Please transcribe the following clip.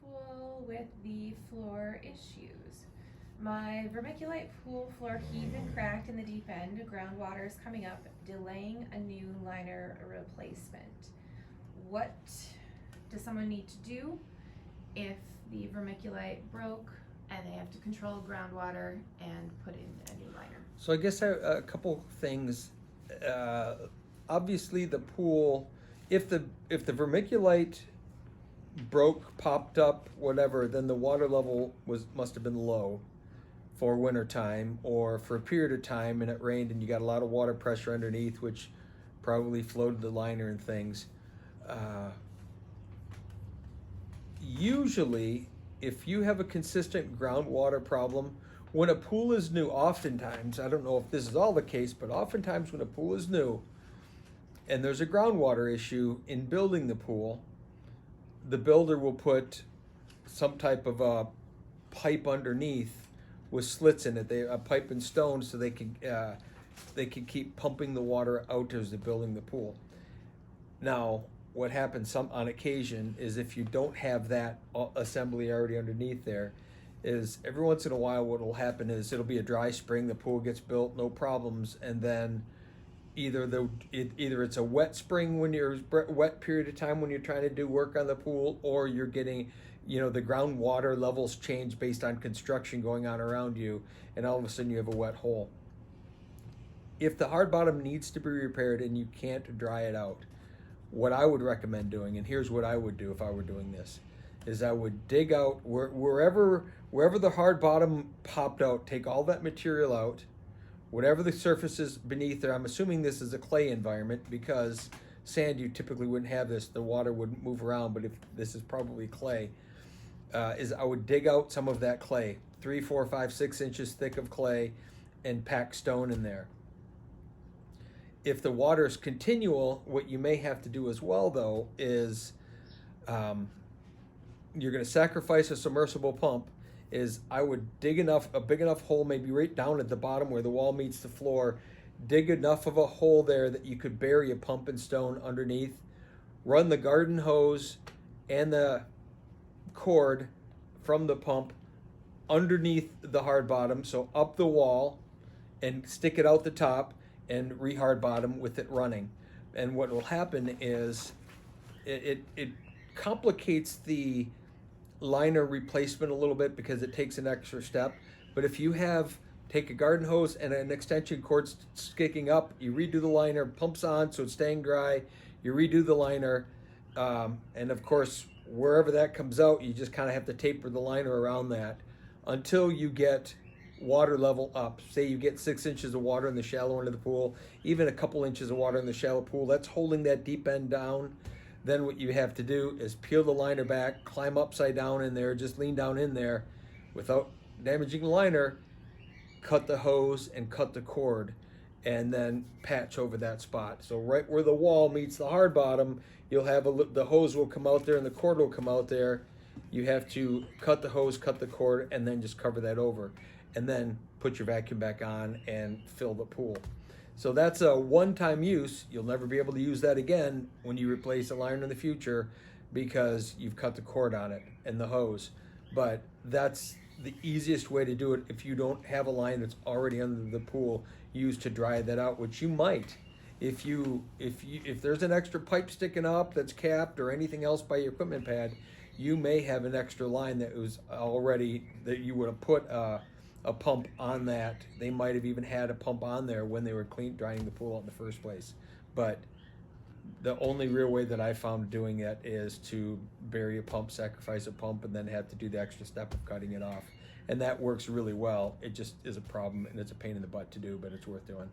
pool with the floor issues. My vermiculite pool floor heaved and cracked in the deep end. Groundwater is coming up, delaying a new liner replacement. What does someone need to do if the vermiculite broke and they have to control groundwater and put in a new liner? So I guess a couple things. Obviously, the pool, if the vermiculite broke, popped up, whatever, then the water level must have been low for winter time or for a period of time, and it rained and you got a lot of water pressure underneath, which probably floated the liner and things. Usually, if you have a consistent groundwater problem, when a pool is new, oftentimes, I don't know if this is all the case, but oftentimes when a pool is new and there's a groundwater issue in building the pool, the builder will put some type of a pipe underneath with slits in it. A pipe and stone, so they can keep pumping the water out as they're building the pool. Now, what happens on occasion is if you don't have that assembly already underneath there, is every once in a while what will happen is it'll be a dry spring, the pool gets built, no problems, and then either it's a wet spring when you're wet period of time when you're trying to do work on the pool, or you're getting, the groundwater levels change based on construction going on around you, and all of a sudden you have a wet hole. If the hard bottom needs to be repaired and you can't dry it out, what I would recommend doing, and here's what I would do if I were doing this, is I would dig out wherever the hard bottom popped out, take all that material out, whatever the surface is beneath there. I'm assuming this is a clay environment, because sand, you typically wouldn't have this, the water wouldn't move around, but if this is probably clay, is I would dig out some of that clay, 3, 4, 5, 6 inches thick of clay, and pack stone in there. If the water is continual, what you may have to do as well, though, is you're going to sacrifice a submersible pump. Is I would dig a big enough hole, maybe right down at the bottom where the wall meets the floor, dig enough of a hole there that you could bury a pump and stone underneath, run the garden hose and the cord from the pump underneath the hard bottom, so up the wall, and stick it out the top and re-hard bottom with it running. And what will happen is it complicates the liner replacement a little bit because it takes an extra step. But if you take a garden hose and an extension cord sticking up, you redo the liner, pumps on so it's staying dry, you redo the liner, and of course wherever that comes out, you just kind of have to taper the liner around that until you get water level up. Say you get 6 inches of water in the shallow end of the pool, even a couple inches of water in the shallow pool, that's holding that deep end down. Then what you have to do is peel the liner back, climb upside down in there, just lean down in there without damaging the liner, cut the hose and cut the cord, and then patch over that spot. So right where the wall meets the hard bottom, you'll have the hose will come out there and the cord will come out there. You have to cut the hose, cut the cord, and then just cover that over, and then put your vacuum back on and fill the pool. So that's a one-time use. You'll never be able to use that again when you replace a liner in the future, because you've cut the cord on it and the hose. But that's the easiest way to do it if you don't have a line that's already under the pool used to dry that out, which you might. If there's an extra pipe sticking up that's capped or anything else by your equipment pad, you may have an extra line that was already, that you would have put a pump on that. They might have even had a pump on there when they were drying the pool out in the first place. But the only real way that I found doing it is to bury a pump, sacrifice a pump, and then have to do the extra step of cutting it off. And that works really well. It just is a problem, and it's a pain in the butt to do, but it's worth doing.